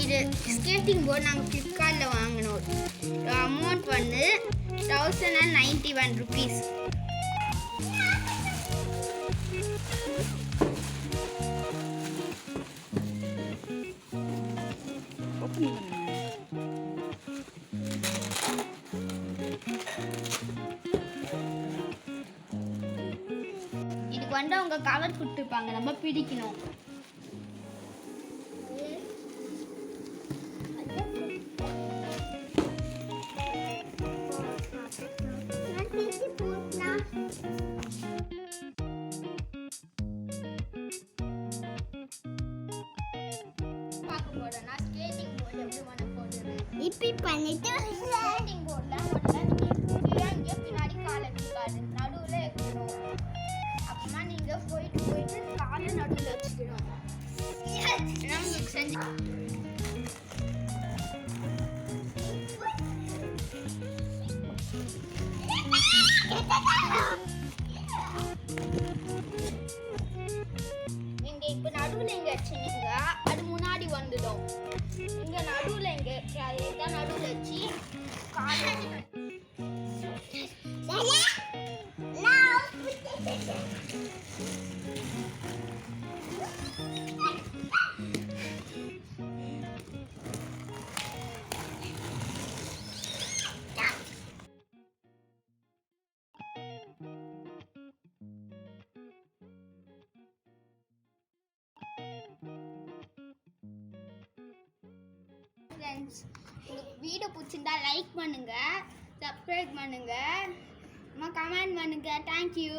இது skating board நாங்கள் ஃப்ளிப்கார்ட்டில் வாங்கினோம். அமௌண்ட் வந்து 1091 rupees. இதுக்கு வந்து அவங்க கவர் கொடுத்துருப்பாங்க, நம்ம பிடிக்கணும். இப்படி பண்ணிட்டு ஸ்கேட்டிங் போர்டில் முதல்ல இங்கே பின்னாடி காலை வச்சுக்காது, நடுவில் வைக்கணும். அப்புறமா நீங்கள் போயிட்டு காலை நடுவில் வச்சுக்கணும். உங்களுக்கு செஞ்சு நீங்க இப்போ நடுவில் எங்கே வச்சுனீங்க அது முன்னாடி வந்துடும். இங்கே நடுவில் எங்கே தான் நடுவில் வச்சு காலை ஃப்ரெண்ட்ஸ், உங்களுக்கு வீடியோ பிடிச்சிருந்தா லைக் பண்ணுங்க, சப்ஸ்கிரைப் பண்ணுங்க, கமெண்ட் பண்ணுங்க. தேங்க்யூ.